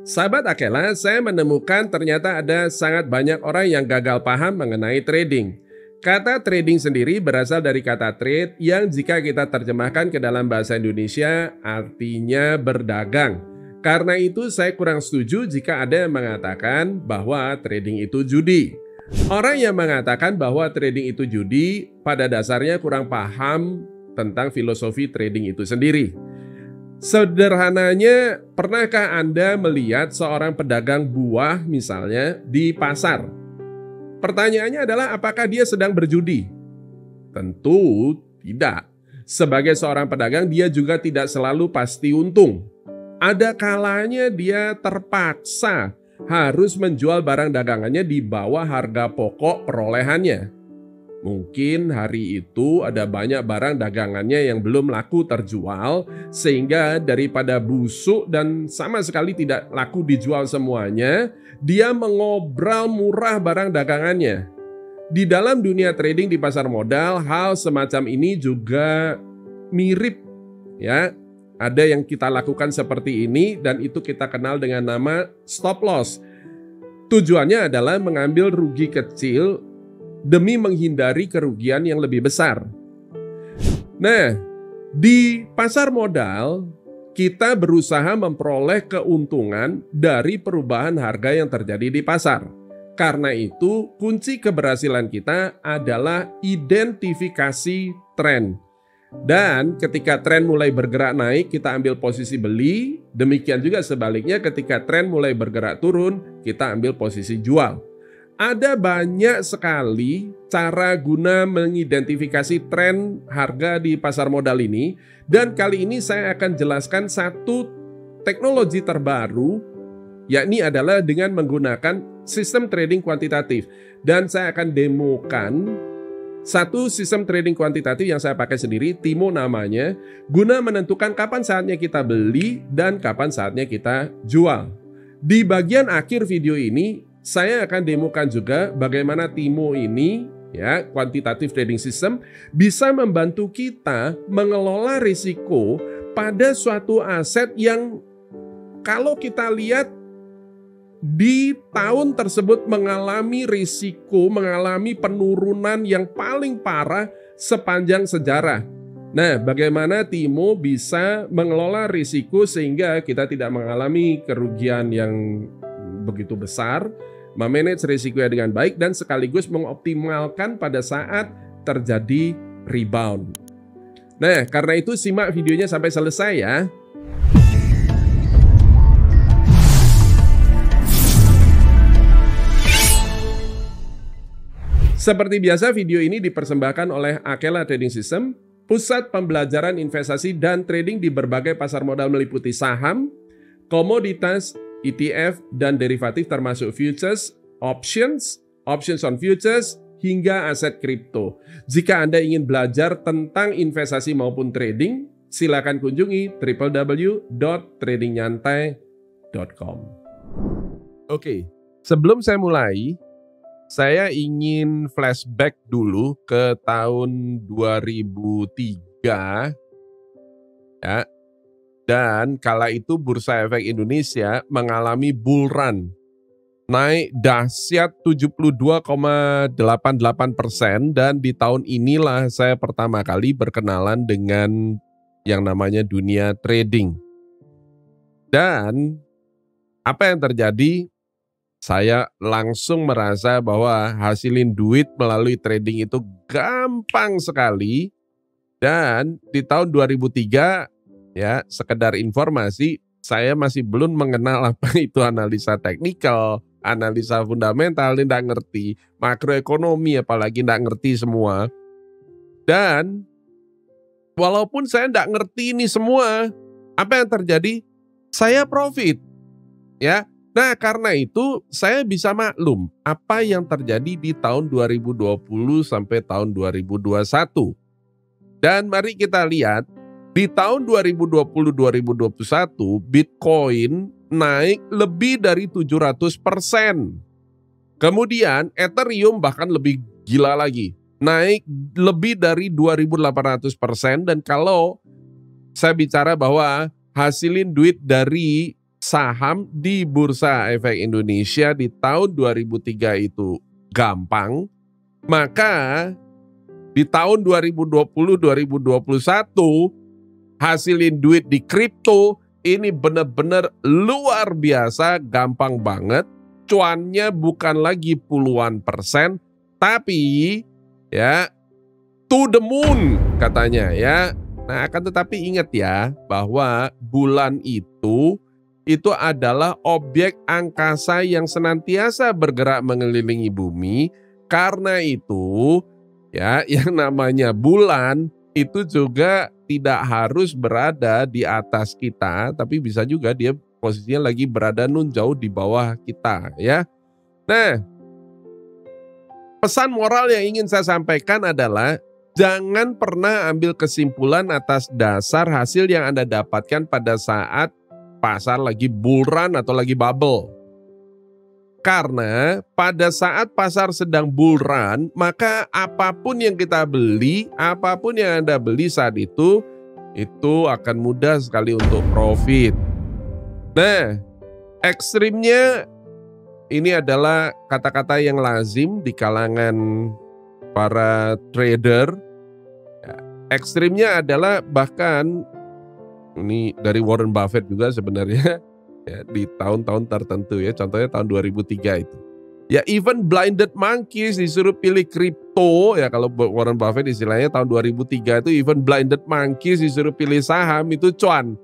Sahabat Akela, saya menemukan ternyata ada sangat banyak orang yang gagal paham mengenai trading. Kata trading sendiri berasal dari kata trade yang jika kita terjemahkan ke dalam bahasa Indonesia artinya berdagang. Karena itu saya kurang setuju jika ada yang mengatakan bahwa trading itu judi. Orang yang mengatakan bahwa trading itu judi pada dasarnya kurang paham tentang filosofi trading itu sendiri. Sederhananya, pernahkah Anda melihat seorang pedagang buah misalnya di pasar? Pertanyaannya adalah apakah dia sedang berjudi? Tentu tidak. Sebagai seorang pedagang dia juga tidak selalu pasti untung. Ada kalanya dia terpaksa harus menjual barang dagangannya di bawah harga pokok perolehannya. Mungkin hari itu ada banyak barang dagangannya yang belum laku terjual, sehingga daripada busuk dan sama sekali tidak laku dijual semuanya, dia mengobrol murah barang dagangannya. Di dalam dunia trading di pasar modal, hal semacam ini juga mirip, ya. Ada yang kita lakukan seperti ini dan itu kita kenal dengan nama stop loss. Tujuannya adalah mengambil rugi kecil demi menghindari kerugian yang lebih besar. Nah, di pasar modal, kita berusaha memperoleh keuntungan dari perubahan harga yang terjadi di pasar. Karena itu, kunci keberhasilan kita adalah identifikasi tren. Dan ketika tren mulai bergerak naik, kita ambil posisi beli. Demikian juga sebaliknya ketika tren mulai bergerak turun, kita ambil posisi jual. Ada banyak sekali cara guna mengidentifikasi tren harga di pasar modal ini, dan kali ini saya akan jelaskan satu teknologi terbaru, yakni adalah dengan menggunakan sistem trading kuantitatif. Dan saya akan demokan satu sistem trading kuantitatif yang saya pakai sendiri, Timo namanya, guna menentukan kapan saatnya kita beli dan kapan saatnya kita jual. Di bagian akhir video ini, saya akan demokan juga bagaimana Timo ini, ya, quantitative trading system, bisa membantu kita mengelola risiko pada suatu aset yang kalau kita lihat di tahun tersebut mengalami risiko, mengalami penurunan yang paling parah sepanjang sejarah. Nah, bagaimana Timo bisa mengelola risiko sehingga kita tidak mengalami kerugian yang begitu besar, memanage risikonya dengan baik, dan sekaligus mengoptimalkan pada saat terjadi rebound. Nah, karena itu simak videonya sampai selesai ya. Seperti biasa, video ini dipersembahkan oleh Akela Trading System, pusat pembelajaran investasi dan trading di berbagai pasar modal meliputi saham, komoditas, ETF, dan derivatif termasuk futures, options, options on futures, hingga aset kripto. Jika Anda ingin belajar tentang investasi maupun trading, silakan kunjungi www.tradingnyantai.com. Oke, sebelum saya mulai, saya ingin flashback dulu ke tahun 2003, ya. Dan kala itu Bursa Efek Indonesia mengalami bull run, naik dahsyat 72,88%, dan di tahun inilah saya pertama kali berkenalan dengan yang namanya dunia trading. Dan apa yang terjadi? Saya langsung merasa bahwa hasilin duit melalui trading itu gampang sekali. Dan di tahun 2003, ya, sekedar informasi, saya masih belum mengenal apa itu analisa teknikal, analisa fundamental, tidak ngerti, makroekonomi apalagi tidak ngerti semua. Dan walaupun saya tidak ngerti ini semua, apa yang terjadi? Saya profit, ya. Nah, karena itu saya bisa maklum apa yang terjadi di tahun 2020 sampai tahun 2021. Dan mari kita lihat, di tahun 2020-2021, Bitcoin naik lebih dari 700%. Kemudian Ethereum bahkan lebih gila lagi, naik lebih dari 2.800%. Dan kalau saya bicara bahwa hasilin duit dari saham di Bursa Efek Indonesia di tahun 2003 itu gampang, maka di tahun 2020-2021 hasilin duit di kripto ini benar-benar luar biasa, gampang banget. Cuannya bukan lagi puluhan persen, tapi ya to the moon katanya ya. Nah, akan tetapi ingat ya bahwa bulan itu adalah objek angkasa yang senantiasa bergerak mengelilingi bumi. Karena itu ya, yang namanya bulan itu juga tidak harus berada di atas kita, tapi bisa juga dia posisinya lagi berada jauh di bawah kita ya. Nah, pesan moral yang ingin saya sampaikan adalah jangan pernah ambil kesimpulan atas dasar hasil yang Anda dapatkan pada saat pasar lagi bull run atau lagi bubble. Karena pada saat pasar sedang bull run, maka apapun yang kita beli, apapun yang Anda beli saat itu akan mudah sekali untuk profit. Nah, ekstrimnya ini adalah kata-kata yang lazim di kalangan para trader. Ekstrimnya adalah bahkan ini dari Warren Buffett juga sebenarnya ya, di tahun-tahun tertentu ya, contohnya tahun 2003 itu. Ya even blinded monkeys disuruh pilih kripto ya, kalau Warren Buffett istilahnya tahun 2003 itu even blinded monkeys disuruh pilih saham itu cuan.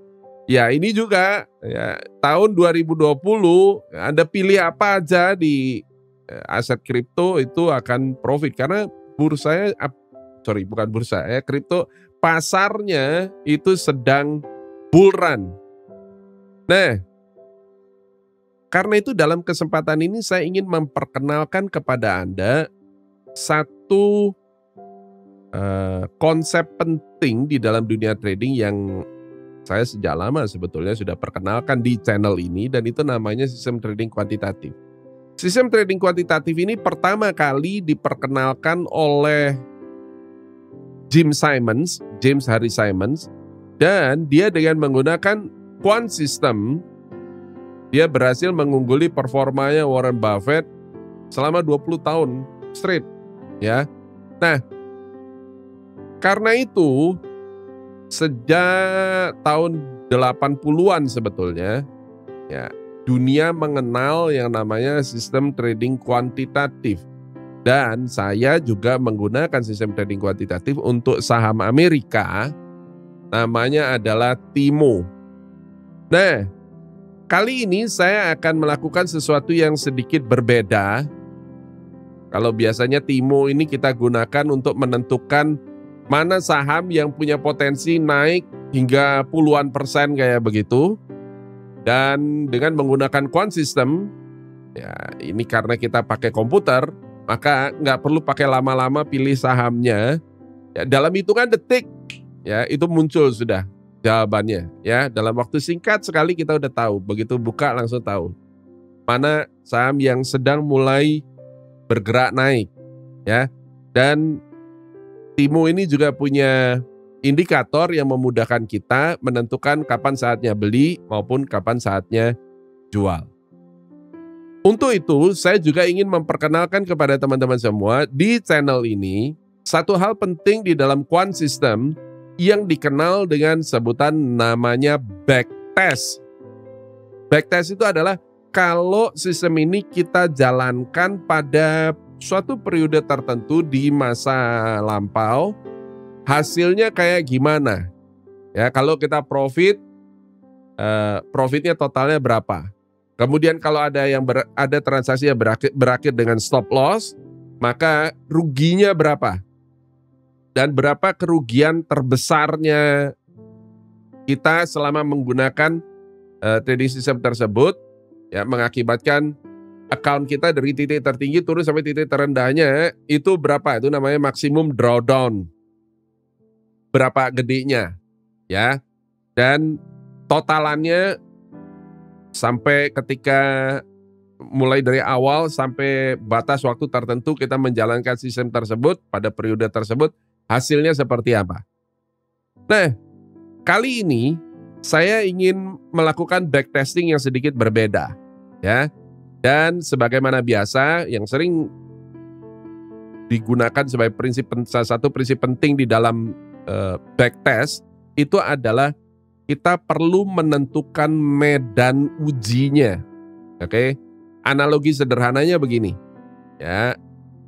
Ya ini juga ya, tahun 2020 Anda pilih apa aja di aset kripto itu akan profit karena kripto pasarnya itu sedang bull run. Nah, karena itu dalam kesempatan ini saya ingin memperkenalkan kepada Anda satu konsep penting di dalam dunia trading yang saya sejak lama sebetulnya sudah perkenalkan di channel ini, dan itu namanya sistem trading kuantitatif. Sistem trading kuantitatif ini pertama kali diperkenalkan oleh James Harry Simons, dan dia dengan menggunakan quant system, dia berhasil mengungguli performanya Warren Buffett selama 20 tahun straight. Ya. Nah, karena itu sejak tahun 80-an sebetulnya ya, dunia mengenal yang namanya sistem trading kuantitatif. Dan saya juga menggunakan sistem trading kuantitatif untuk saham Amerika, namanya adalah TIMO. Nah, kali ini saya akan melakukan sesuatu yang sedikit berbeda. Kalau biasanya TIMO ini kita gunakan untuk menentukan mana saham yang punya potensi naik hingga puluhan persen kayak begitu. Dan dengan menggunakan quant system, ya ini karena kita pakai komputer, maka nggak perlu pakai lama-lama pilih sahamnya. Ya, dalam hitungan detik, ya itu muncul sudah jawabannya. Ya, dalam waktu singkat sekali kita udah tahu. Begitu buka langsung tahu mana saham yang sedang mulai bergerak naik. Ya, dan TIMO ini juga punya indikator yang memudahkan kita menentukan kapan saatnya beli maupun kapan saatnya jual. Untuk itu, saya juga ingin memperkenalkan kepada teman-teman semua di channel ini satu hal penting di dalam quant system yang dikenal dengan sebutan namanya backtest. Backtest itu adalah kalau sistem ini kita jalankan pada suatu periode tertentu di masa lampau, hasilnya kayak gimana? Ya, kalau kita profit, profitnya totalnya berapa? Kemudian kalau ada ada transaksi yang berakhir dengan stop loss, maka ruginya berapa? Dan berapa kerugian terbesarnya kita selama menggunakan trading system tersebut, ya mengakibatkan account kita dari titik tertinggi turun sampai titik terendahnya itu berapa? Itu namanya maksimum drawdown. Berapa gedenya, ya. Dan totalannya sampai ketika mulai dari awal sampai batas waktu tertentu kita menjalankan sistem tersebut pada periode tersebut, hasilnya seperti apa. Nah, kali ini saya ingin melakukan backtesting yang sedikit berbeda, ya. Dan sebagaimana biasa yang sering digunakan sebagai salah satu prinsip penting di dalam backtest itu adalah kita perlu menentukan medan ujinya. Oke. Analogi sederhananya begini. Ya.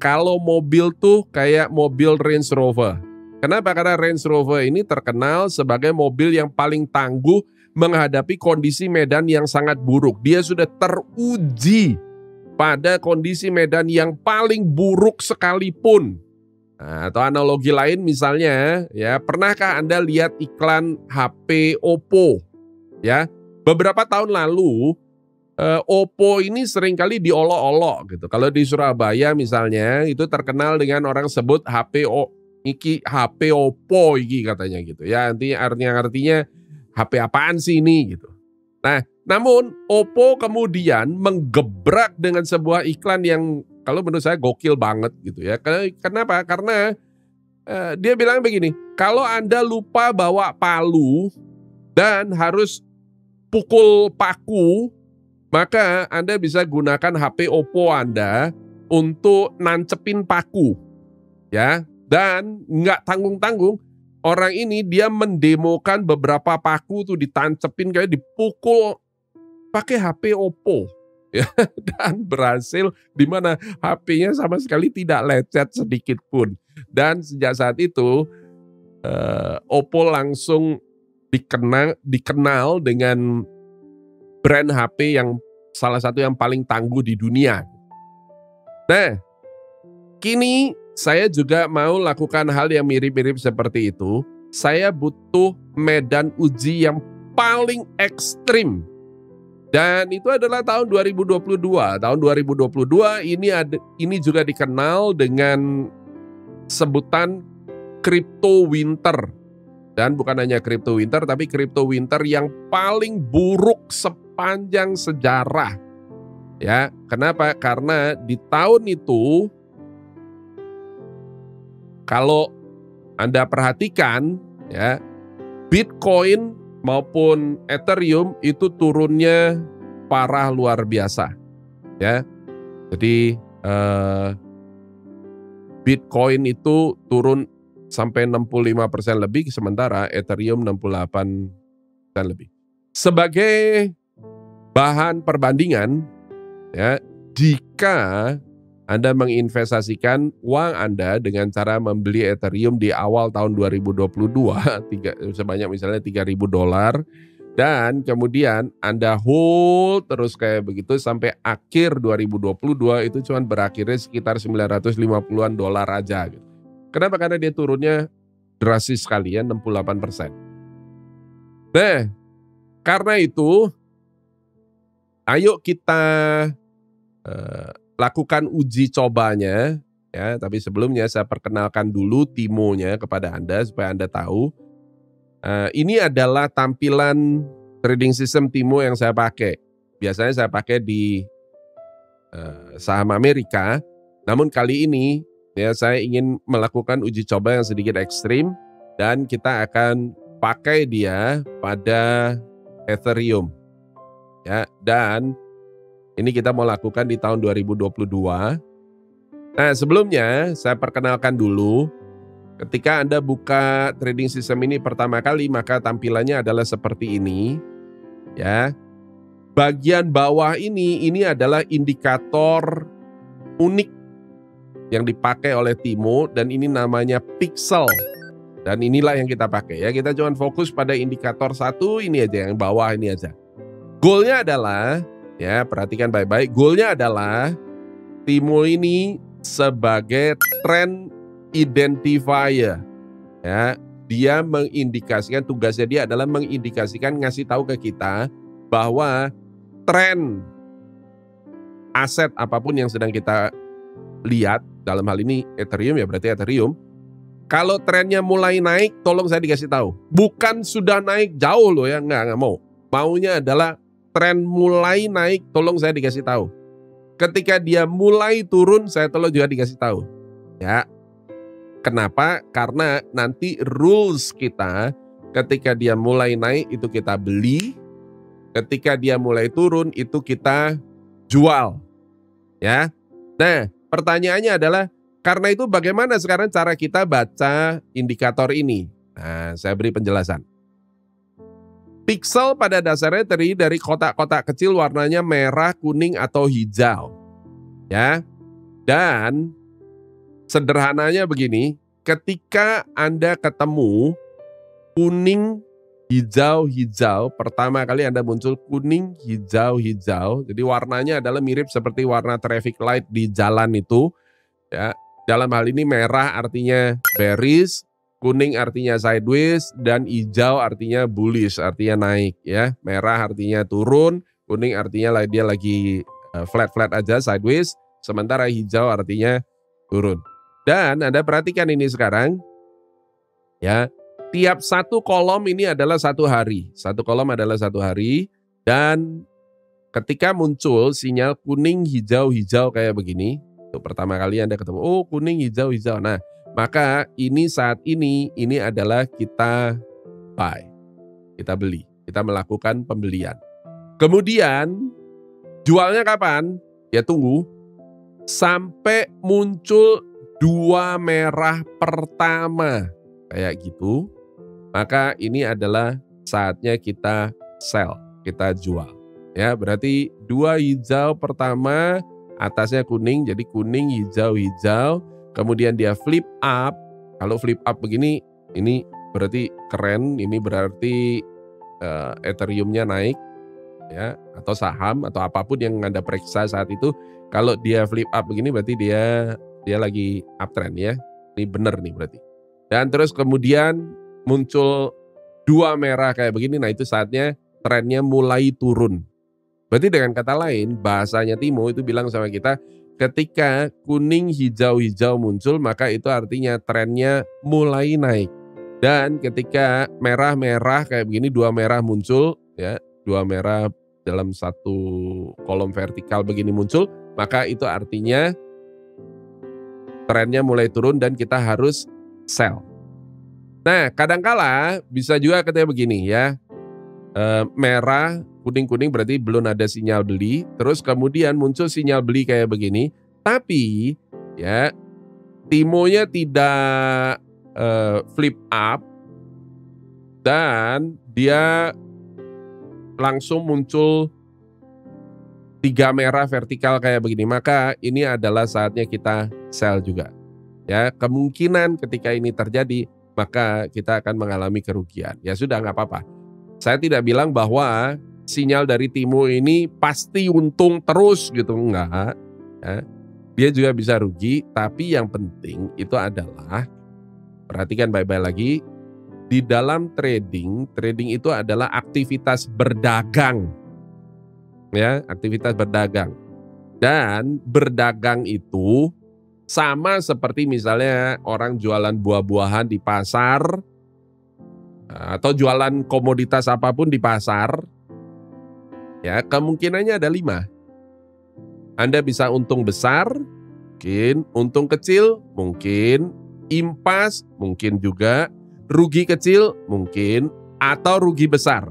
Kalau mobil tuh kayak mobil Range Rover. Kenapa? Karena Range Rover ini terkenal sebagai mobil yang paling tangguh menghadapi kondisi medan yang sangat buruk. Dia sudah teruji pada kondisi medan yang paling buruk sekalipun. Nah, atau analogi lain misalnya, ya, pernahkah Anda lihat iklan HP Oppo? Ya, beberapa tahun lalu Oppo ini seringkali diolok-olok gitu. Kalau di Surabaya misalnya itu terkenal dengan orang sebut HP Oppo iki katanya gitu ya. Artinya HP apaan sih ini gitu. Nah, namun Oppo kemudian menggebrak dengan sebuah iklan yang kalau menurut saya gokil banget gitu ya. Kenapa? Karena dia bilang begini, kalau Anda lupa bawa palu dan harus pukul paku, maka Anda bisa gunakan HP Oppo Anda untuk nancepin paku. Ya, dan nggak tanggung-tanggung, orang ini dia mendemokan beberapa paku tuh ditancepin kayak dipukul pakai HP Oppo. Ya, dan berhasil di mana HP-nya sama sekali tidak lecet sedikit pun. Dan sejak saat itu Oppo langsung dikenal dengan brand HP yang salah satu yang paling tangguh di dunia. Nah, kini saya juga mau lakukan hal yang mirip-mirip seperti itu. Saya butuh medan uji yang paling ekstrim. Dan itu adalah tahun 2022. Tahun 2022 ini juga dikenal dengan sebutan crypto winter. Dan bukan hanya crypto winter, tapi crypto winter yang paling buruk sepanjang sejarah. Ya, kenapa? Karena di tahun itu kalau Anda perhatikan ya, Bitcoin maupun Ethereum itu turunnya parah luar biasa. Ya. Jadi Bitcoin itu turun sampai 65% lebih, sementara Ethereum 68% lebih. Sebagai bahan perbandingan, ya, jika Anda menginvestasikan uang Anda dengan cara membeli Ethereum di awal tahun 2022 sebanyak misalnya $3.000 dan kemudian Anda hold terus kayak begitu sampai akhir 2022 itu cuma berakhirnya sekitar $950-an aja gitu. Kenapa? Karena dia turunnya drastis sekali ya, 68%. Nah, karena itu ayo kita lakukan uji cobanya ya, tapi sebelumnya saya perkenalkan dulu Timo-nya kepada Anda supaya Anda tahu. Ini adalah tampilan trading system Timo yang saya pakai. Biasanya saya pakai di saham Amerika, namun kali ini ya saya ingin melakukan uji coba yang sedikit ekstrim dan kita akan pakai dia pada Ethereum. Ya, dan ini kita mau lakukan di tahun 2022. Nah, sebelumnya saya perkenalkan dulu. Ketika Anda buka trading system ini pertama kali, maka tampilannya adalah seperti ini. Ya. Bagian bawah ini adalah indikator unik yang dipakai oleh Timo dan ini namanya pixel. Dan inilah yang kita pakai ya. Kita cuma fokus pada indikator satu ini aja, yang bawah ini aja. Goalnya adalah, ya, perhatikan baik-baik. Goalnya adalah Timo ini sebagai trend identifier. Ya, dia mengindikasikan, tugasnya dia adalah mengindikasikan, ngasih tahu ke kita bahwa tren aset apapun yang sedang kita lihat, dalam hal ini Ethereum ya berarti Ethereum. Kalau trennya mulai naik, tolong saya dikasih tahu. Bukan sudah naik jauh loh ya, nggak mau. Maunya adalah tren mulai naik, tolong saya dikasih tahu. Ketika dia mulai turun, saya tolong juga dikasih tahu. Ya, kenapa? Karena nanti rules kita Ketika dia mulai naik itu kita beli, ketika dia mulai turun itu kita jual, ya. Nah, pertanyaannya adalah karena itu bagaimana sekarang cara kita baca indikator ini? Nah, saya beri penjelasan. Pixel pada dasarnya terdiri dari kotak-kotak kecil warnanya merah, kuning, atau hijau. Ya. Dan sederhananya begini, ketika Anda ketemu kuning, hijau, hijau, pertama kali Anda muncul kuning, hijau, hijau. Jadi warnanya adalah mirip seperti warna traffic light di jalan itu. Ya. Dalam hal ini merah artinya bearish, kuning artinya sideways, dan hijau artinya bullish, artinya naik. Ya. Merah artinya turun, kuning artinya dia lagi flat-flat aja, sideways, sementara hijau artinya turun. Dan Anda perhatikan ini sekarang, ya. Tiap satu kolom ini adalah satu hari. Satu kolom adalah satu hari. Dan ketika muncul sinyal kuning, hijau, hijau kayak begini. Itu pertama kali Anda ketemu. Oh kuning, hijau, hijau. Nah maka ini saat ini adalah kita buy. Kita beli. Kita melakukan pembelian. Kemudian jualnya kapan? Ya tunggu. Sampai muncul dua merah pertama. Kayak gitu. Maka ini adalah saatnya kita sell, kita jual. Ya, berarti dua hijau pertama, atasnya kuning, jadi kuning, hijau, hijau. Kemudian dia flip up. Kalau flip up begini, ini berarti keren, ini berarti Ethereum-nya naik, ya, atau saham atau apapun yang Anda periksa saat itu. Kalau dia flip up begini berarti dia lagi uptrend ya. Ini benar nih berarti. Dan terus kemudian muncul dua merah kayak begini, nah itu saatnya trennya mulai turun. Berarti dengan kata lain, bahasanya Timo itu bilang sama kita, ketika kuning, hijau, hijau muncul, maka itu artinya trennya mulai naik. Dan ketika merah-merah kayak begini, dua merah muncul, ya, dua merah dalam satu kolom vertikal begini muncul, maka itu artinya trennya mulai turun dan kita harus sell. Nah, kadangkala bisa juga katanya begini ya, merah, kuning-kuning berarti belum ada sinyal beli, terus kemudian muncul sinyal beli kayak begini, tapi ya Timonya tidak flip up dan dia langsung muncul tiga merah vertikal kayak begini, maka ini adalah saatnya kita sell juga. Ya, kemungkinan ketika ini terjadi maka kita akan mengalami kerugian. Ya sudah, nggak apa-apa. Saya tidak bilang bahwa sinyal dari Timo ini pasti untung terus gitu, enggak. Ya. Dia juga bisa rugi, tapi yang penting itu adalah, perhatikan baik-baik lagi, di dalam trading itu adalah aktivitas berdagang. Ya, aktivitas berdagang. Dan berdagang itu sama seperti misalnya orang jualan buah-buahan di pasar atau jualan komoditas apapun di pasar. Ya, kemungkinannya ada 5. Anda bisa untung besar, mungkin untung kecil, mungkin impas, mungkin juga rugi kecil, mungkin atau rugi besar.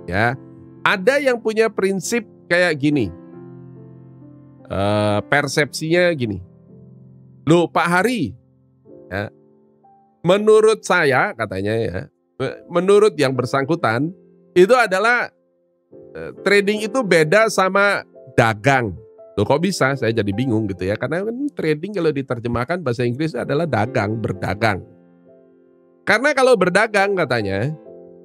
Ya, ada yang punya prinsip kayak gini. Persepsinya gini. Loh Pak Hari, ya, menurut saya katanya ya, menurut yang bersangkutan itu adalah trading itu beda sama dagang. Loh kok bisa? Saya jadi bingung gitu ya, karena kan trading kalau diterjemahkan bahasa Inggris adalah dagang, berdagang. Karena kalau berdagang katanya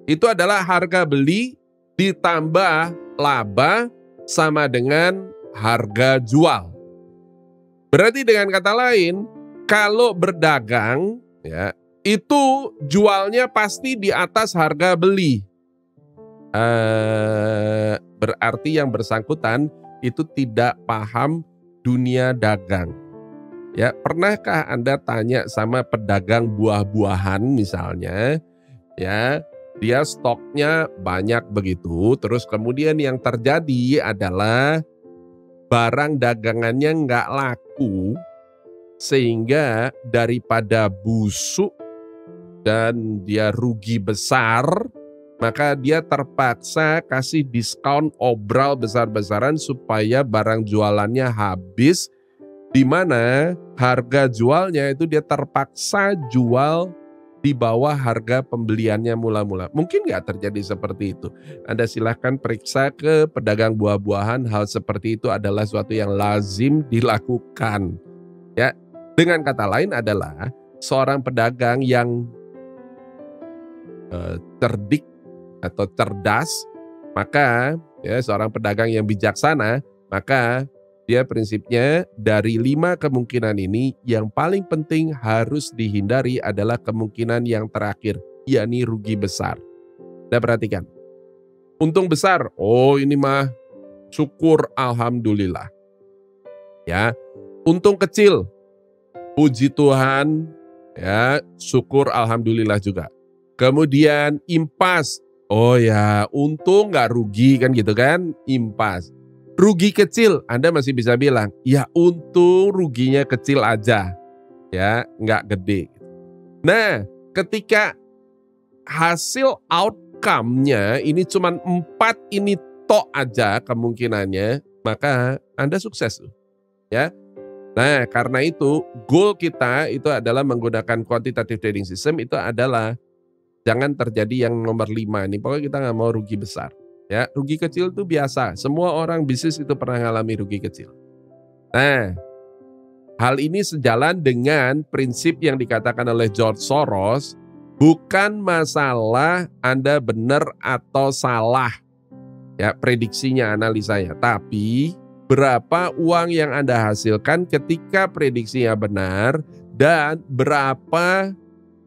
itu adalah harga beli ditambah laba sama dengan harga jual. Berarti dengan kata lain, kalau berdagang ya, itu jualnya pasti di atas harga beli. Berarti yang bersangkutan itu tidak paham dunia dagang. Ya, pernahkah Anda tanya sama pedagang buah-buahan misalnya, ya, dia stoknya banyak begitu, terus kemudian yang terjadi adalah barang dagangannya nggak laku, sehingga daripada busuk dan dia rugi besar, maka dia terpaksa kasih diskon obral besar-besaran supaya barang jualannya habis, di mana harga jualnya itu dia terpaksa jual di bawah harga pembeliannya mula-mula. Mungkin nggak terjadi seperti itu? Anda silahkan periksa ke pedagang buah-buahan, hal seperti itu adalah suatu yang lazim dilakukan. Ya, dengan kata lain adalah seorang pedagang yang cerdik atau cerdas, maka ya seorang pedagang yang bijaksana, maka dia prinsipnya dari 5 kemungkinan ini yang paling penting harus dihindari adalah kemungkinan yang terakhir, yakni rugi besar. Anda perhatikan, untung besar, oh ini mah syukur alhamdulillah. Ya, untung kecil, puji Tuhan, ya syukur alhamdulillah juga. Kemudian impas, oh ya untung nggak rugi kan gitu kan, impas. Rugi kecil, Anda masih bisa bilang, ya untung ruginya kecil aja, ya nggak gede. Nah, ketika hasil outcome-nya ini cuma 4 ini tok aja kemungkinannya, maka Anda sukses, ya. Nah, karena itu goal kita itu adalah menggunakan quantitative trading system itu adalah jangan terjadi yang nomor 5 ini, pokoknya kita nggak mau rugi besar. Ya, rugi kecil itu biasa. Semua orang bisnis itu pernah mengalami rugi kecil. Nah, hal ini sejalan dengan prinsip yang dikatakan oleh George Soros, bukan masalah Anda benar atau salah, ya prediksinya, analisanya, tapi berapa uang yang Anda hasilkan ketika prediksinya benar dan berapa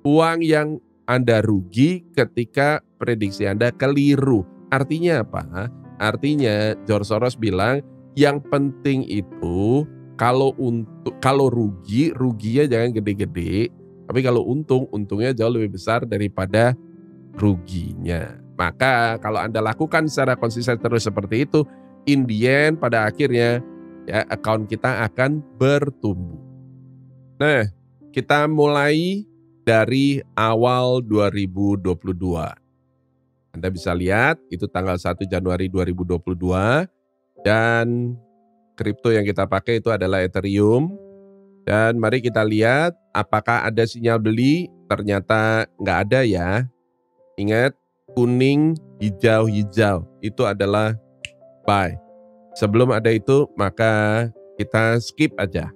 uang yang Anda rugi ketika prediksi Anda keliru. Artinya apa? Artinya George Soros bilang yang penting itu kalau ruginya jangan gede-gede, tapi kalau untungnya jauh lebih besar daripada ruginya. Maka kalau Anda lakukan secara konsisten terus seperti itu, in the end pada akhirnya ya account kita akan bertumbuh. Nah, kita mulai dari awal 2022. Anda bisa lihat itu tanggal 1 Januari 2022 dan kripto yang kita pakai itu adalah Ethereum. Dan mari kita lihat apakah ada sinyal beli, ternyata nggak ada ya. Ingat, kuning, hijau, itu adalah buy. Sebelum ada itu maka kita skip aja.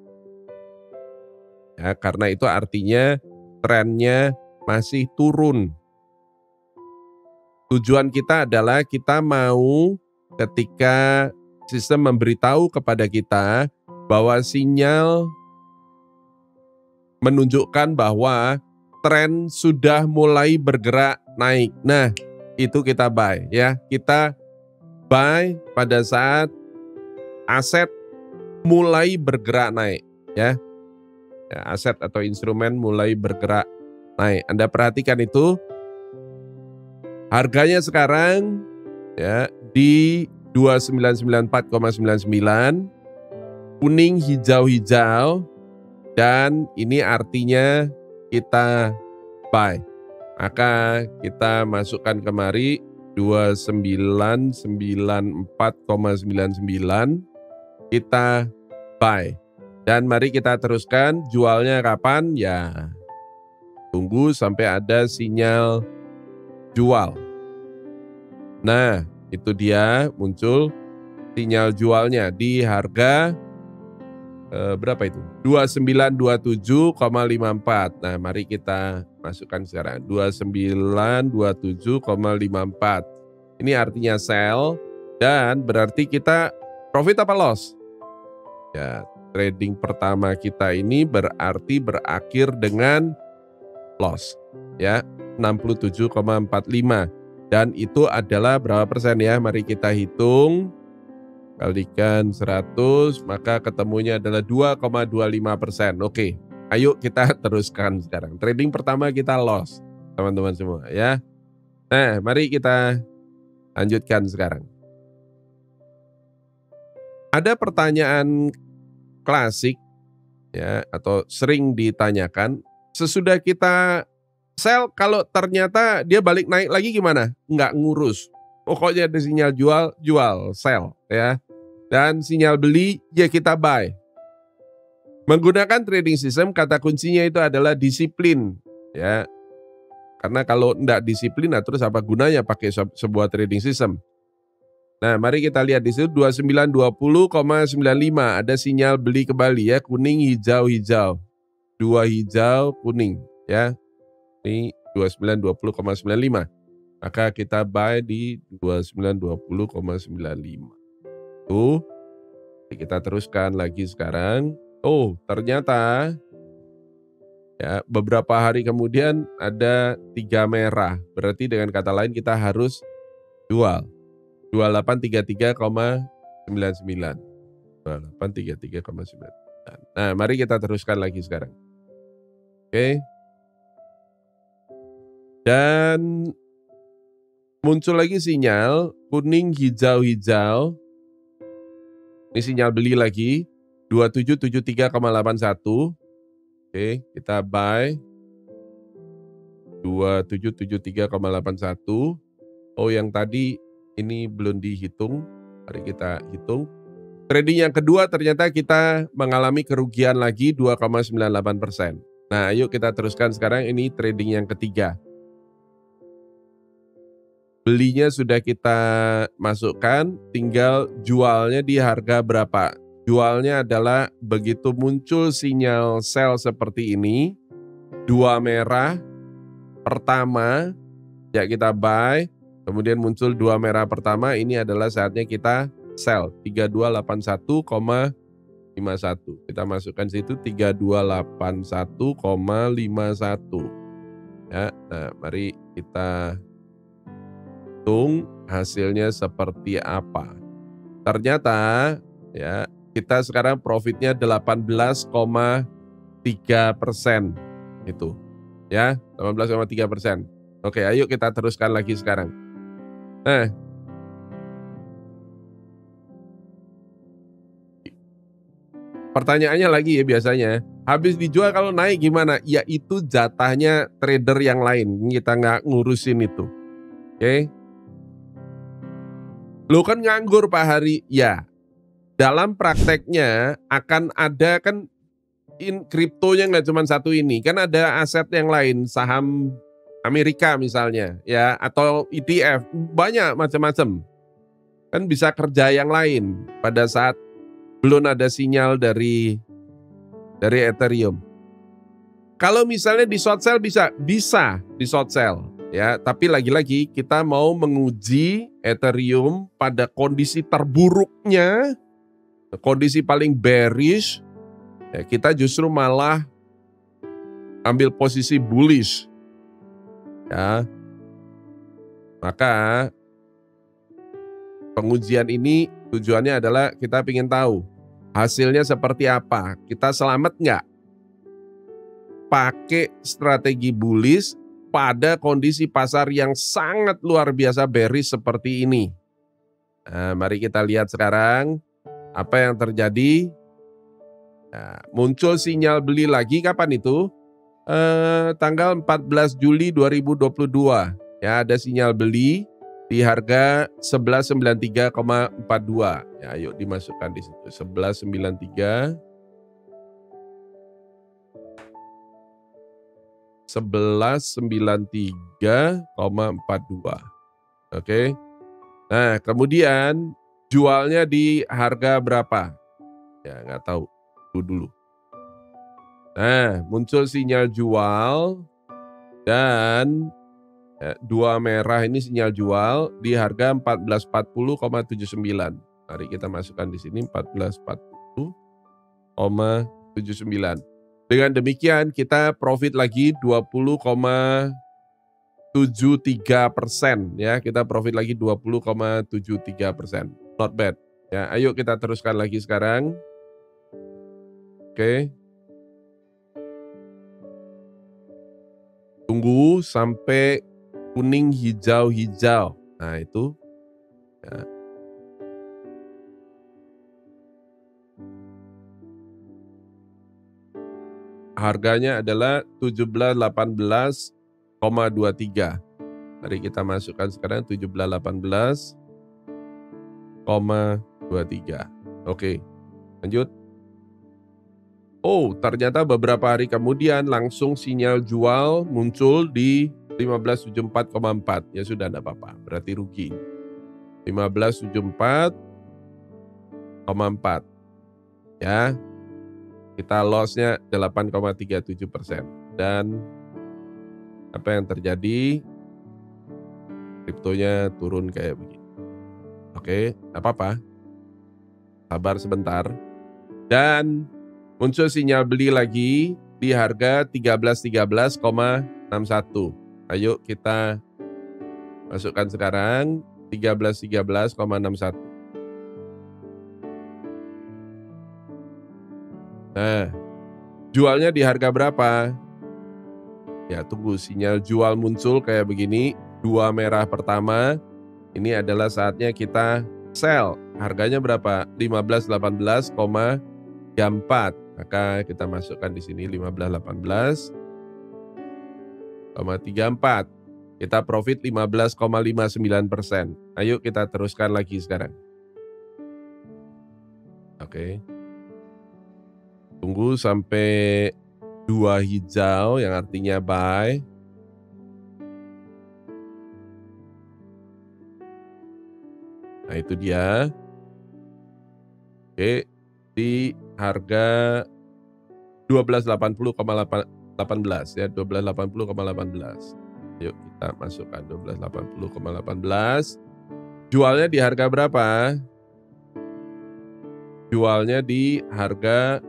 Ya, karena itu artinya trennya masih turun. Tujuan kita adalah kita mau ketika sistem memberitahu kepada kita bahwa sinyal menunjukkan bahwa tren sudah mulai bergerak naik. Nah, itu kita buy ya. Kita buy pada saat aset mulai bergerak naik ya. Aset atau instrumen mulai bergerak naik. Anda perhatikan itu. Harganya sekarang ya di 2994,99, kuning hijau dan ini artinya kita buy. Maka kita masukkan kemari 2994,99 kita buy. Dan mari kita teruskan jualnya kapan? Ya tunggu sampai ada sinyal jual. Nah, itu dia muncul sinyal jualnya di harga berapa itu? 2927,54. Nah, mari kita masukkan sekarang 2927,54. Ini artinya sell dan berarti kita profit apa loss? Ya, trading pertama kita ini berarti berakhir dengan loss. Ya, 67,45 dan itu adalah berapa persen ya? Mari kita hitung, kalikan 100 maka ketemunya adalah 2,25%. Oke, ayo kita teruskan sekarang. Trading pertama kita loss, teman-teman semua ya. Nah, mari kita lanjutkan sekarang. Ada pertanyaan klasik ya atau sering ditanyakan sesudah kita Sell kalau ternyata dia balik naik lagi gimana? Nggak ngurus. Pokoknya ada sinyal jual, jual, sell ya. Dan sinyal beli, ya kita buy. Menggunakan trading system, kata kuncinya itu adalah disiplin ya. Karena kalau nggak disiplin, nah terus apa gunanya pakai sebuah trading system? Nah, mari kita lihat di situ 2920,95 ada sinyal beli kembali ya, kuning hijau hijau. Dua hijau kuning ya. Ini 2920,95. Maka kita buy di 2920,95. Tuh. Kita teruskan lagi sekarang. Oh, ternyata ya beberapa hari kemudian ada 3 merah. Berarti dengan kata lain kita harus jual. 2833,99. 2833,99. Nah, mari kita teruskan lagi sekarang. Oke. Dan muncul lagi sinyal kuning hijau-hijau. Ini sinyal beli lagi 2773,81. Oke, kita buy 2773,81. Oh, yang tadi ini belum dihitung. Mari kita hitung. Trading yang kedua ternyata kita mengalami kerugian lagi 2,98%. Nah, ayo kita teruskan sekarang, ini trading yang ketiga. Belinya sudah kita masukkan, tinggal jualnya di harga berapa. Jualnya adalah begitu muncul sinyal sell seperti ini, 2 merah pertama, ya kita buy. Kemudian muncul 2 merah pertama, ini adalah saatnya kita sell 3281,51. Kita masukkan situ 3281,51. Ya, nah mari kita hitung hasilnya seperti apa. Ternyata ya kita sekarang profitnya 18,3% itu. Ya, 18,3%. Oke, ayo kita teruskan lagi sekarang. Nah, pertanyaannya lagi ya biasanya, habis dijual kalau naik gimana? Ya itu jatahnya trader yang lain, kita nggak ngurusin itu. Oke? Lo kan nganggur Pak Hari, ya. Dalam prakteknya akan ada kan kriptonya nggak cuma satu ini, kan ada aset yang lain, saham Amerika misalnya, ya, atau ETF, banyak macam-macam. Kan bisa kerja yang lain pada saat belum ada sinyal dari Ethereum. Kalau misalnya di short sell bisa di short sell, ya. Tapi lagi-lagi kita mau menguji Ethereum pada kondisi terburuknya, kondisi paling bearish, ya, kita justru malah ambil posisi bullish. Ya, maka pengujian ini tujuannya adalah kita ingin tahu hasilnya seperti apa. Kita selamat nggak pakai strategi bullish pada kondisi pasar yang sangat luar biasa bearish seperti ini. Nah, mari kita lihat sekarang apa yang terjadi. Nah, muncul sinyal beli lagi kapan itu? Tanggal 14 Juli 2022. Ya, ada sinyal beli di harga 1193,42. Ya, ayo dimasukkan di situ 1193. 1193,42. Oke. Nah, kemudian jualnya di harga berapa? Ya, nggak tahu. Dulu. Nah, muncul sinyal jual dan ya, 2 merah ini sinyal jual di harga 1440,79. Mari kita masukkan di sini 1440,79. Dengan demikian kita profit lagi 20,73% ya, kita profit lagi 20,73%. Not bad. Ya, ayo kita teruskan lagi sekarang. Oke. Tunggu sampai kuning hijau-hijau. Nah, itu ya. Harganya adalah 17.18 Mari kita masukkan sekarang 17.18,23. Oke, lanjut. Oh, ternyata beberapa hari kemudian langsung sinyal jual muncul di 1574,4. Ya sudah, enggak apa-apa, berarti rugi. 1574,4. Ya, kita lossnya 8,37%. Dan apa yang terjadi? Kriptonya turun kayak begini. Oke, enggak apa-apa. Sabar sebentar. Dan muncul sinyal beli lagi di harga 1313,61. Ayo kita masukkan sekarang 1313,61. Nah, jualnya di harga berapa? Ya, tunggu sinyal jual muncul kayak begini. 2 merah pertama. Ini adalah saatnya kita sell. Harganya berapa? 1518,34. Maka kita masukkan di sini 1518,34. Kita profit 15,59%. Ayo kita teruskan lagi sekarang. Oke. Tunggu sampai 2 hijau yang artinya buy. Nah, itu dia. Oke, di harga 1280,18 ya, 1280,18. Yuk kita masukkan 1280,18. Jualnya di harga berapa? Jualnya di harga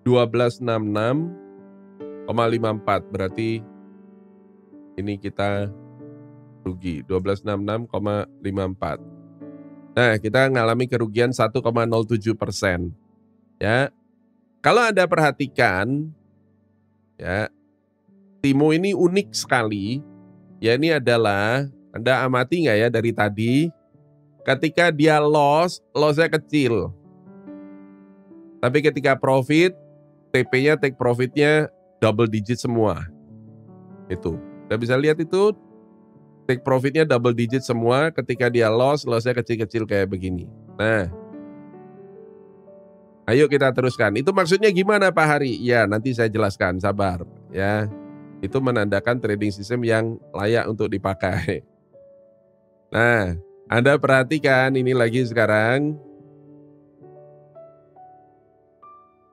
1266,54. Berarti ini kita rugi 1266,54. Nah, kita mengalami kerugian 1,07%. Ya. Kalau Anda perhatikan ya, Timo ini unik sekali. Ya, ini adalah, Anda amati nggak ya dari tadi, ketika dia loss-nya kecil. Tapi ketika profit, TP-nya, take profit-nya double digit semua. Itu. Kita bisa lihat itu, take profit-nya double digit semua. Ketika dia loss-nya kecil-kecil kayak begini. Nah, ayo kita teruskan. Itu maksudnya gimana Pak Hari? Ya, nanti saya jelaskan, sabar ya. Itu menandakan trading system yang layak untuk dipakai. Nah, Anda perhatikan ini lagi sekarang.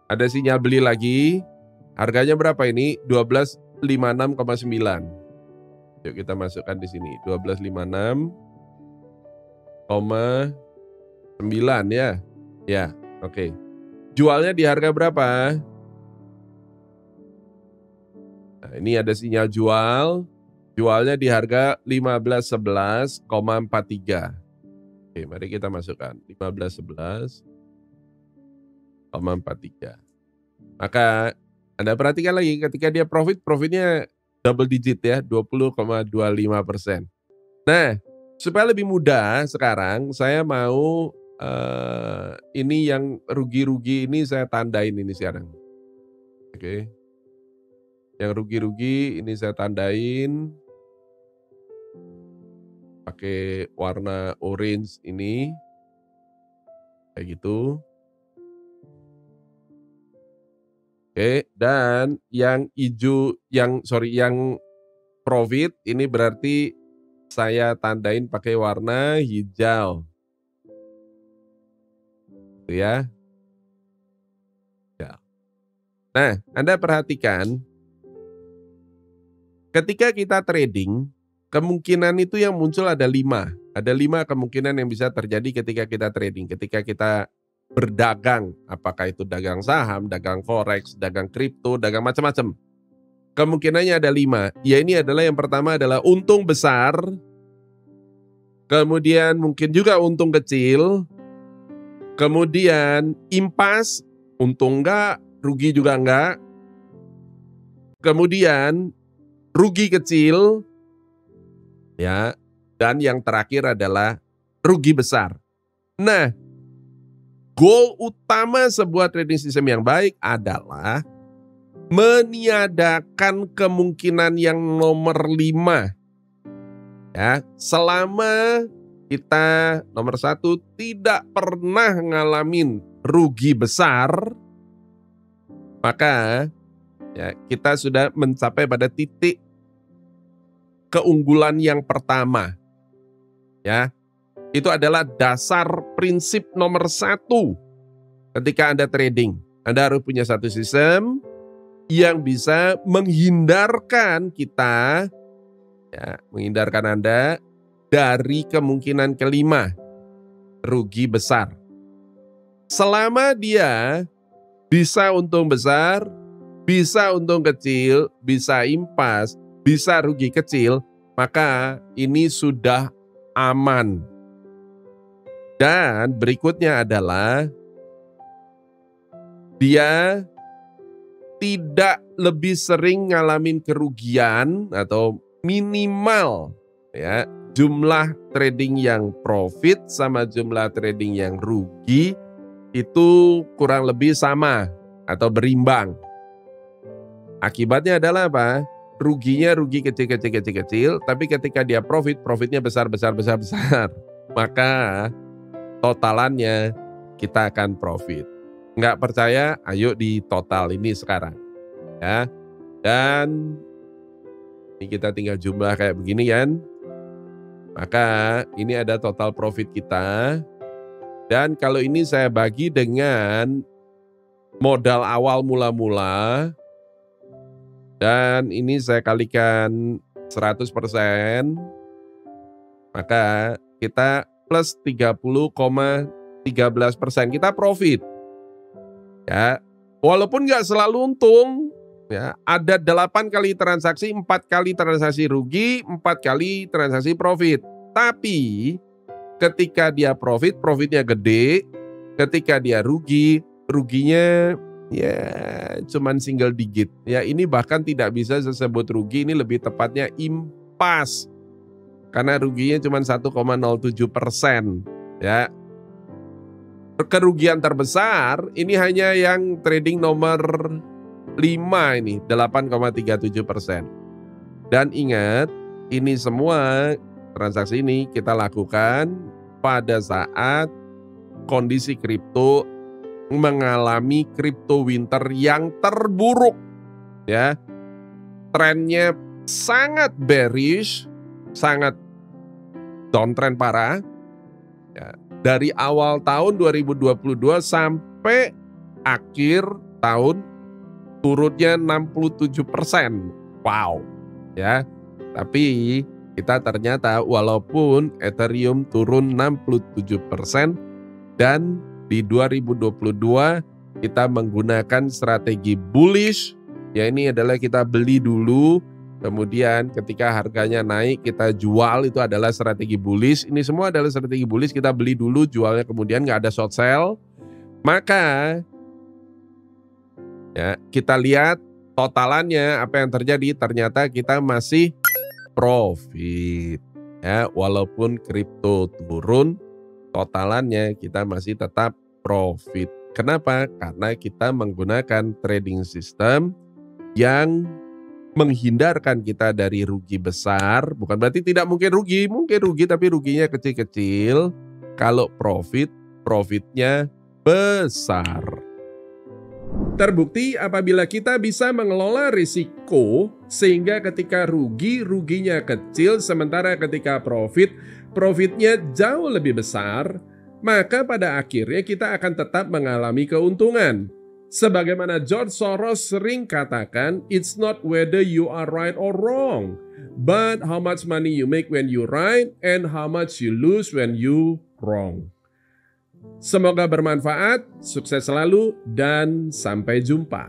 Ada sinyal beli lagi. Harganya berapa ini? 1256,9. Yuk kita masukkan di sini. 1256,9 ya. Ya, oke. Jualnya di harga berapa? Nah, ini ada sinyal jual. Jualnya di harga 1511,43. Oke, mari kita masukkan 1511,43. Maka Anda perhatikan lagi ketika dia profitnya double digit ya, 20,25%. Nah, supaya lebih mudah sekarang saya mau ini yang rugi-rugi ini saya tandain ini sekarang. Oke. Yang rugi-rugi ini saya tandain pakai warna orange ini. Kayak gitu. Oke, dan yang hijau, yang profit ini berarti saya tandain pakai warna hijau. Gitu ya. Ya. Nah, Anda perhatikan ketika kita trading, kemungkinan itu yang muncul ada 5. Ada 5 kemungkinan yang bisa terjadi ketika kita trading, ketika kita berdagang, apakah itu dagang saham, dagang forex, dagang kripto, dagang macam-macam. Kemungkinannya ada 5. Ya, ini adalah yang pertama adalah untung besar, kemudian mungkin juga untung kecil, kemudian impas, untung enggak, rugi juga enggak, kemudian rugi kecil, ya, dan yang terakhir adalah rugi besar. Nah, goal utama sebuah trading system yang baik adalah meniadakan kemungkinan yang nomor 5. Ya, selama kita nomor 1 tidak pernah ngalamin rugi besar, maka ya, kita sudah mencapai pada titik keunggulan yang pertama. Ya, itu adalah dasar prinsip nomor 1 ketika Anda trading. Anda harus punya satu sistem yang bisa menghindarkan kita, ya, menghindarkan Anda dari kemungkinan kelima, rugi besar. Selama dia bisa untung besar, bisa untung kecil, bisa impas, bisa rugi kecil, maka ini sudah aman. Dan berikutnya adalah dia tidak lebih sering ngalamin kerugian atau minimal ya jumlah trading yang profit sama jumlah trading yang rugi itu kurang lebih sama atau berimbang. Akibatnya adalah apa? Ruginya rugi kecil, tapi ketika dia profitnya besar. Maka totalannya kita akan profit. Nggak percaya? Ayo di total ini sekarang. Ya. Dan ini kita tinggal jumlah kayak begini kan. Maka ini ada total profit kita. Dan kalau ini saya bagi dengan modal awal mula-mula. Dan ini saya kalikan 100%. Maka kita plus 30,13%. Kita profit. Ya, walaupun nggak selalu untung, ya, ada 8 kali transaksi, 4 kali transaksi rugi, 4 kali transaksi profit. Tapi ketika dia profitnya gede. Ketika dia ruginya ya cuman single digit. Ya, ini bahkan tidak bisa disebut rugi, ini lebih tepatnya impas. Karena ruginya cuma 1,07%. Ya. Kerugian terbesar ini hanya yang trading nomor 5 ini, 8,37%. Dan ingat, ini semua transaksi ini kita lakukan pada saat kondisi kripto mengalami crypto winter yang terburuk. Ya. Trennya sangat bearish, sangat downtrend parah. Ya. Dari awal tahun 2022 sampai akhir tahun turunnya 67%. Wow. Ya. Tapi kita ternyata walaupun Ethereum turun 67% dan di 2022 kita menggunakan strategi bullish. Ya, ini adalah kita beli dulu. Kemudian ketika harganya naik kita jual, itu adalah strategi bullish. Ini semua adalah strategi bullish, kita beli dulu, jualnya kemudian, nggak ada short sell. Maka ya, kita lihat totalannya apa yang terjadi, ternyata kita masih profit. Ya, walaupun kripto turun, totalannya kita masih tetap profit. Kenapa? Karena kita menggunakan trading system yang menghindarkan kita dari rugi besar. Bukan berarti tidak mungkin rugi tapi ruginya kecil-kecil. Kalau profitnya besar. Terbukti apabila kita bisa mengelola risiko sehingga ketika ruginya kecil, sementara ketika profitnya jauh lebih besar, maka pada akhirnya kita akan tetap mengalami keuntungan. Sebagaimana George Soros sering katakan, it's not whether you are right or wrong, but how much money you make when you right and how much you lose when you wrong. Semoga bermanfaat, sukses selalu, dan sampai jumpa.